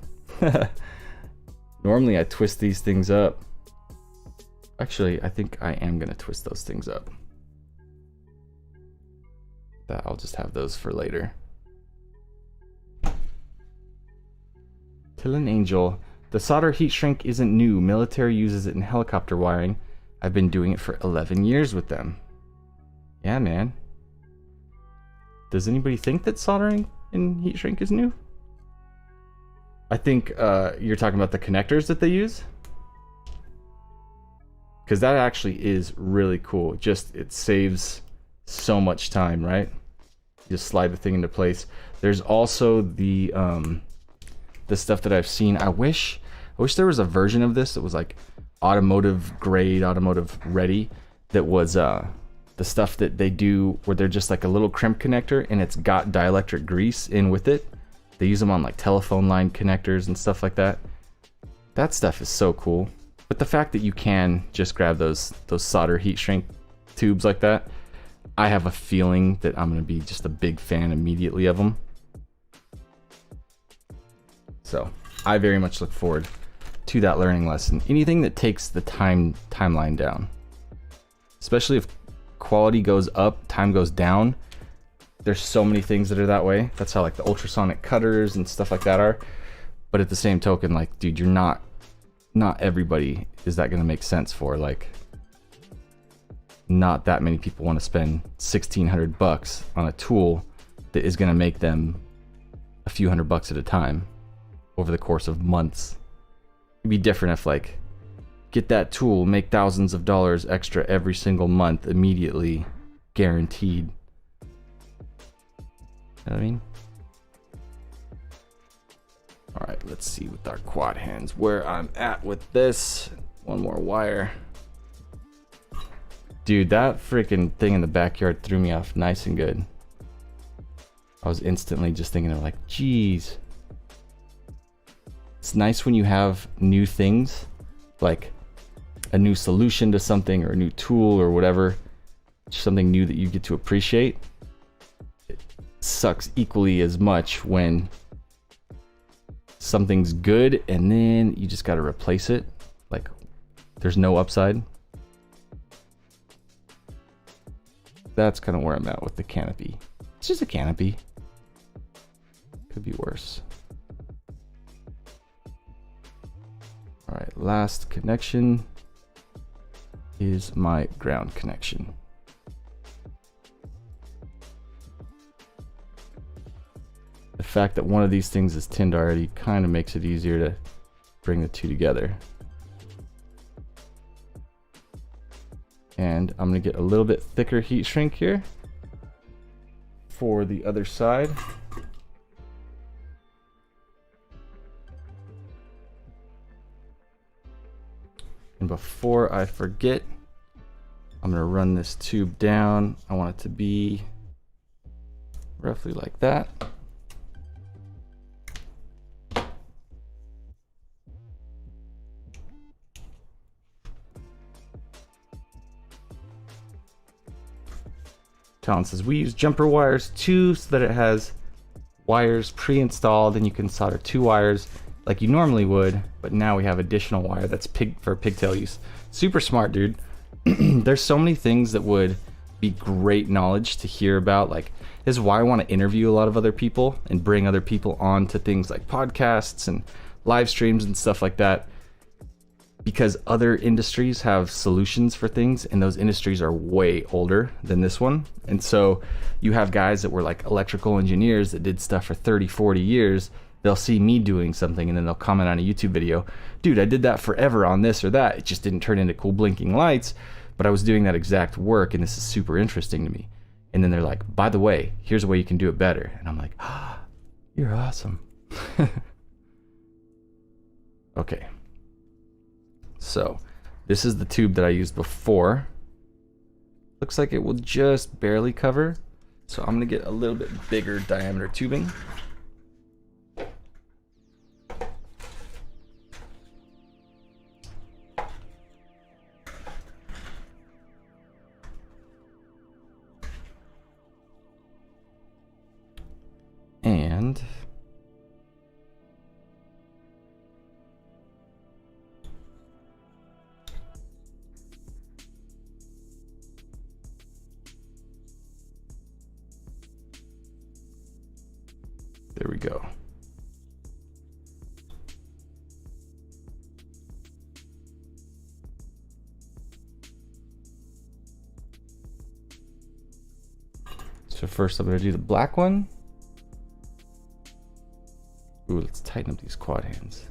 Normally I twist these things up. Actually, I think I am gonna twist those things up. That I'll just have those for later. Till an Angel. The solder heat shrink isn't new. Military uses it in helicopter wiring. I've been doing it for 11 years with them. Yeah, man. Does anybody think that soldering in heat shrink is new? I think you're talking about the connectors that they use. Because that actually is really cool. Just, it saves so much time, right? You just slide the thing into place. There's also the stuff that I've seen. I wish there was a version of this that was like automotive grade, automotive ready. That was the stuff that they do where they're just like a little crimp connector and it's got dielectric grease in with it. They use them on like telephone line connectors and stuff like that. That stuff is so cool. But the fact that you can just grab those solder heat shrink tubes like that, I have a feeling that I'm gonna be just a big fan immediately of them. So I very much look forward to that learning lesson. Anything that takes the timeline down, especially if quality goes up, time goes down. There's so many things that are that way. That's how like the ultrasonic cutters and stuff like that are. But at the same token, like, dude, you're not everybody is that gonna make sense for. Like, not that many people want to spend $1,600 on a tool that is gonna make them a few $100 at a time over the course of months. It'd be different if like, get that tool, make thousands of dollars extra every single month, immediately, guaranteed. You know what I mean? All right, let's see with our quad hands where I'm at with this. One more wire. Dude, that freaking thing in the backyard threw me off nice and good. I was instantly just thinking of like, geez. It's nice when you have new things, like a new solution to something or a new tool or whatever, something new that you get to appreciate. It sucks equally as much when something's good and then you just got to replace it. Like, there's no upside. That's kind of where I'm at with the canopy. It's just a canopy. Could be worse. All right, last connection is my ground connection. The fact that one of these things is tinned already kind of makes it easier to bring the two together. And I'm going to get a little bit thicker heat shrink here for the other side. And before I forget, I'm going to run this tube down. I want it to be roughly like that. Talon says, we use jumper wires too, so that it has wires pre-installed and you can solder 2 wires like you normally would, but now we have additional wire that's for pigtail use. Super smart, dude. There's so many things that would be great knowledge to hear about. Like, this is why I want to interview a lot of other people and bring other people on to things like podcasts and live streams and stuff like that. Because other industries have solutions for things, and those industries are way older than this one. And so you have guys that were like electrical engineers that did stuff for 30, 40 years. They'll see me doing something and then they'll comment on a YouTube video. Dude, I did that forever on this or that. It just didn't turn into cool blinking lights, but I was doing that exact work and this is super interesting to me. And then they're like, by the way, here's a way you can do it better. And I'm like, ah, you're awesome. Okay. So this is the tube that I used before. Looks like it will just barely cover. So I'm gonna get a little bit bigger diameter tubing. And there we go. So first I'm going to do the black one. Ooh, let's tighten up these quad hands.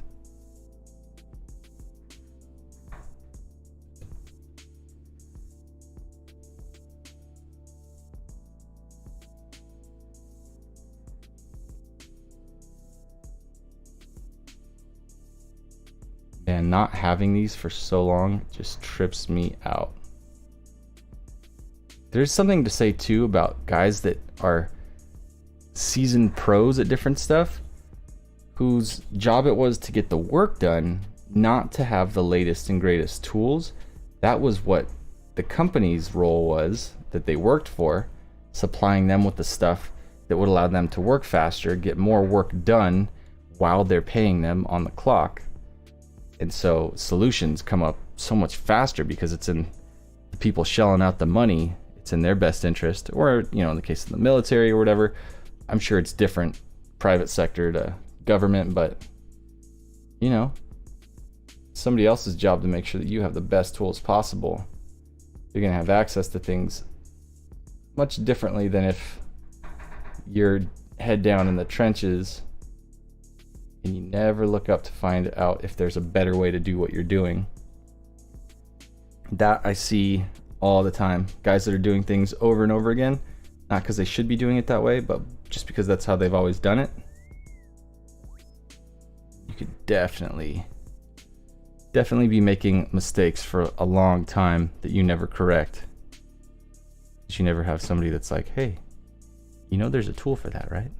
And not having these for so long just trips me out. There's something to say too about guys that are seasoned pros at different stuff, whose job it was to get the work done, not to have the latest and greatest tools. That was what the company's role was, that they worked for, supplying them with the stuff that would allow them to work faster, get more work done while they're paying them on the clock. And so solutions come up so much faster because it's in the people shelling out the money. It's in their best interest, or, you know, in the case of the military or whatever, I'm sure it's different private sector to government, but you know, somebody else's job to make sure that you have the best tools possible. You're gonna have access to things much differently than if you're head down in the trenches and you never look up to find out if there's a better way to do what you're doing. That I see all the time. Guys that are doing things over and over again, not because they should be doing it that way, but just because that's how they've always done it. You could definitely be making mistakes for a long time that you never correct. Because you never have somebody that's like, hey, you know there's a tool for that, right?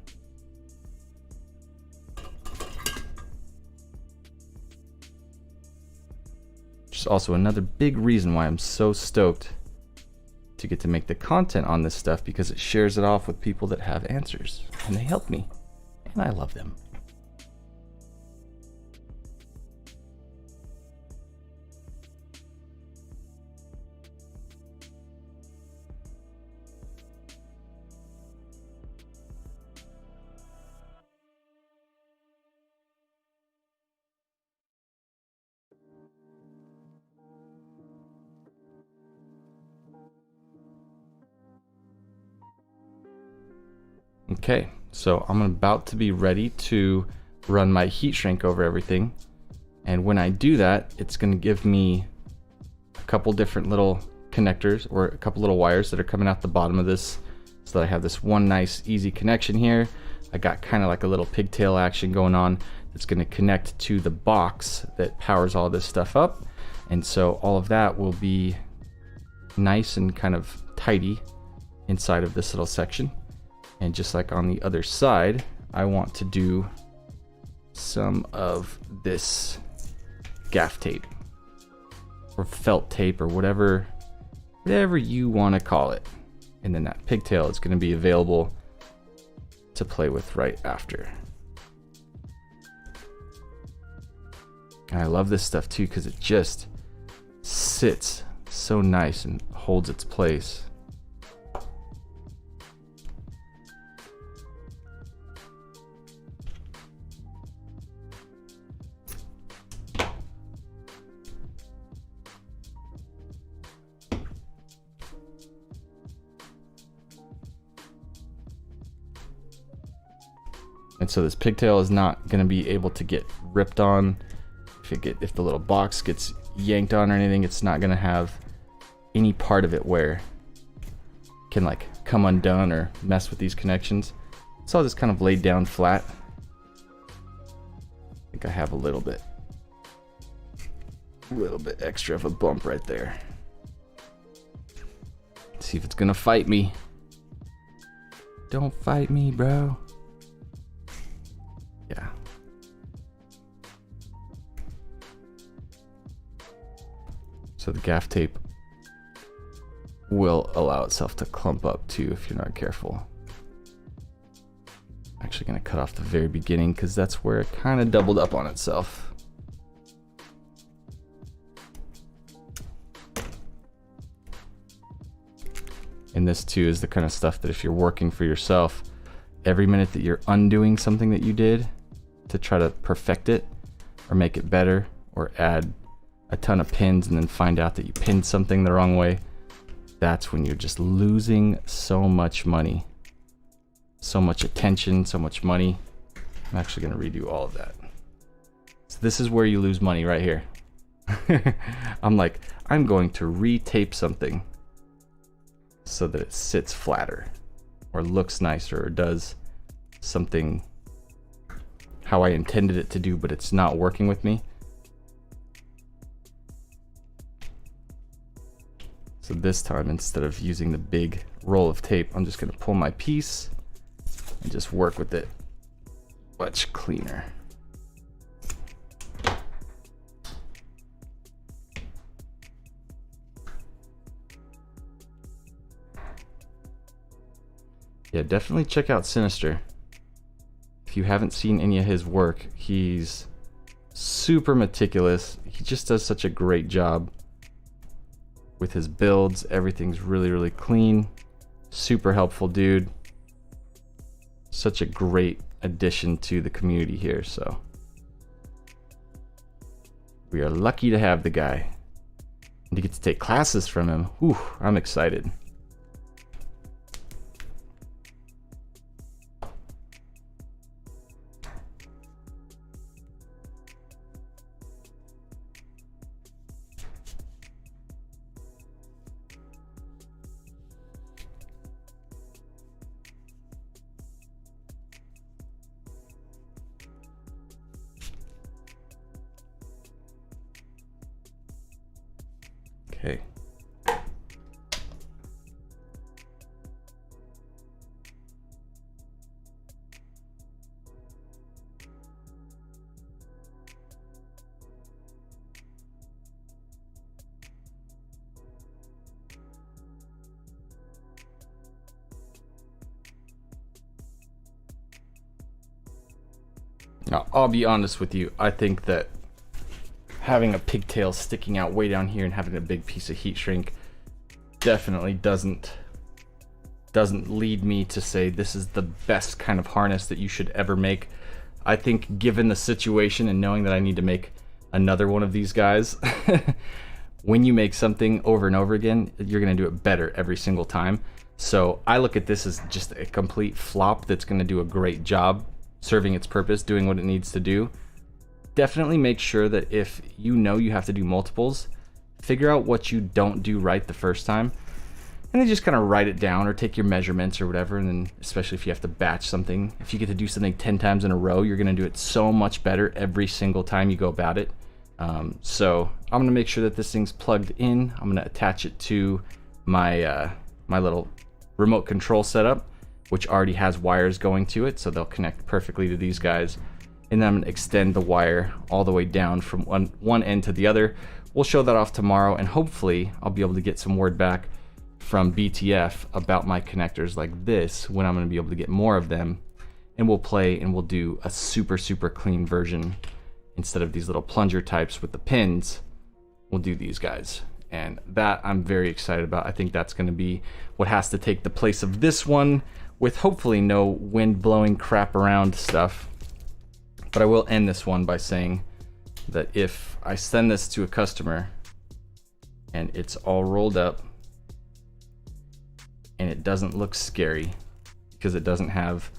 Which is also another big reason why I'm so stoked to get to make the content on this stuff, because it shares it off with people that have answers, and they help me, and I love them. Okay, so I'm about to be ready to run my heat shrink over everything. And when I do that, it's going to give me a couple different little connectors, or a couple little wires that are coming out the bottom of this, so that I have this one nice easy connection here. I got kind of like a little pigtail action going on that's going to connect to the box that powers all this stuff up. And so all of that will be nice and kind of tidy inside of this little section. And just like on the other side, I want to do some of this gaff tape or felt tape or whatever you want to call it. And then that pigtail is going to be available to play with right after. And I love this stuff too, because it just sits so nice and holds its place. And so this pigtail is not going to be able to get ripped on. If the little box gets yanked on or anything, it's not going to have any part of it where it can like come undone or mess with these connections. It's all just kind of laid down flat. I think I have a little bit. A little bit extra of a bump right there. See if it's gonna fight me. Don't fight me, bro. Yeah. So the gaff tape will allow itself to clump up too if you're not careful. Actually gonna cut off the very beginning because that's where it kind of doubled up on itself. And this too is the kind of stuff that if you're working for yourself, every minute that you're undoing something that you did to try to perfect it or make it better or add a ton of pins and then find out that you pinned something the wrong way, that's when you're just losing so much money. So much attention, so much money. I'm actually gonna redo all of that. So this is where you lose money right here. I'm like, I'm going to retape something so that it sits flatter or looks nicer or does something how I intended it to do, but it's not working with me. So this time, instead of using the big roll of tape, I'm just gonna pull my piece and just work with it much cleaner. Yeah, definitely check out Sinister. If you haven't seen any of his work, he's super meticulous. He just does such a great job with his builds. Everything's really, really clean. Super helpful dude. Such a great addition to the community here, so we are lucky to have the guy and to get to take classes from him. Whew, I'm excited. Okay. Now, I'll be honest with you, I think that having a pigtail sticking out way down here and having a big piece of heat shrink definitely doesn't lead me to say this is the best kind of harness that you should ever make. I think given the situation and knowing that I need to make another one of these guys, when you make something over and over again, you're gonna do it better every single time. So I look at this as just a complete flop that's gonna do a great job serving its purpose, doing what it needs to do. Definitely make sure that if you know you have to do multiples, figure out what you don't do right the first time, and then just kind of write it down or take your measurements or whatever. And then especially if you have to batch something, if you get to do something 10 times in a row, you're gonna do it so much better every single time you go about it. So I'm gonna make sure that this thing's plugged in. I'm gonna attach it to my my little remote control setup, which already has wires going to it, so they'll connect perfectly to these guys. And then I'm gonna extend the wire all the way down from one end to the other. We'll show that off tomorrow, and hopefully I'll be able to get some word back from BTF about my connectors like this, when I'm gonna be able to get more of them, and we'll play and we'll do a super, super clean version. Instead of these little plunger types with the pins, we'll do these guys. And that I'm very excited about. I think that's gonna be what has to take the place of this one, with hopefully no wind blowing crap around stuff. But I will end this one by saying that if I send this to a customer and it's all rolled up and it doesn't look scary because it doesn't have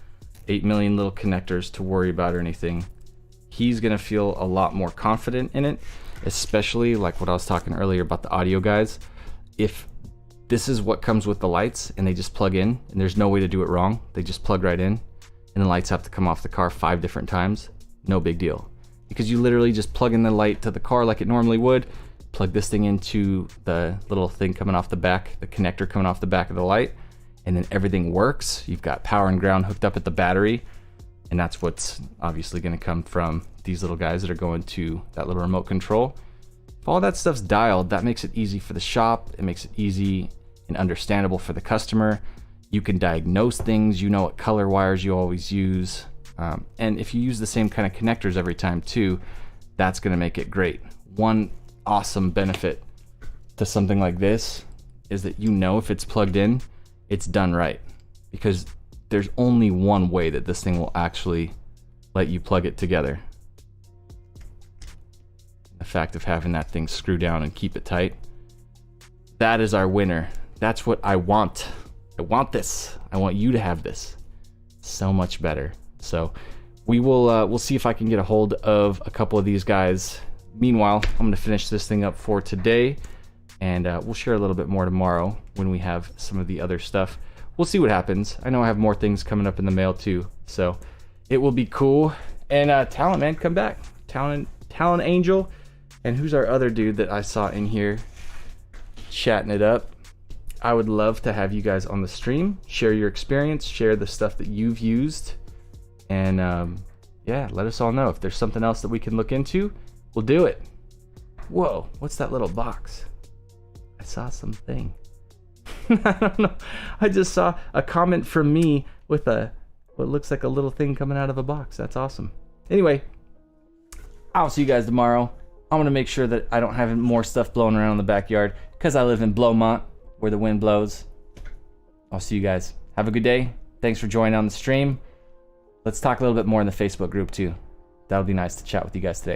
8 million little connectors to worry about or anything, he's gonna feel a lot more confident in it, especially like what I was talking earlier about the audio guys. If this is what comes with the lights and they just plug in and there's no way to do it wrong, they just plug right in and the lights have to come off the car 5 different times, no big deal. because you literally just plug in the light to the car like it normally would, plug this thing into the little thing coming off the back, the connector coming off the back of the light, and then everything works. You've got power and ground hooked up at the battery, and that's what's obviously going to come from these little guys that are going to that little remote control. If all that stuff's dialed, that makes it easy for the shop. It makes it easy and understandable for the customer. You can diagnose things. You know what color wires you always use. And if you use the same kind of connectors every time too, that's going to make it great. One awesome benefit to something like this is that you know if it's plugged in, it's done right, because there's only one way that this thing will actually let you plug it together. The fact of having that thing screw down and keep it tight, that is our winner. That's what I want. I want this. I want you to have this. So much better. So we will we'll see if I can get a hold of a couple of these guys. Meanwhile, I'm going to finish this thing up for today, and we'll share a little bit more tomorrow when we have some of the other stuff. We'll see what happens. I know I have more things coming up in the mail too, so it will be cool. And Talent, man, come back. Talent Angel. And who's our other dude that I saw in here chatting it up? I would love to have you guys on the stream, share your experience, share the stuff that you've used, and yeah, let us all know if there's something else that we can look into. We'll do it. Whoa, what's that little box? I saw something. I don't know. I just saw a comment from me with what looks like a little thing coming out of a box. That's awesome. Anyway, I'll see you guys tomorrow. I'm going to make sure that I don't have more stuff blowing around in the backyard because I live in Blowmont where the wind blows. I'll see you guys. Have a good day. Thanks for joining on the stream. Let's talk a little bit more in the Facebook group too. That'll be nice to chat with you guys today.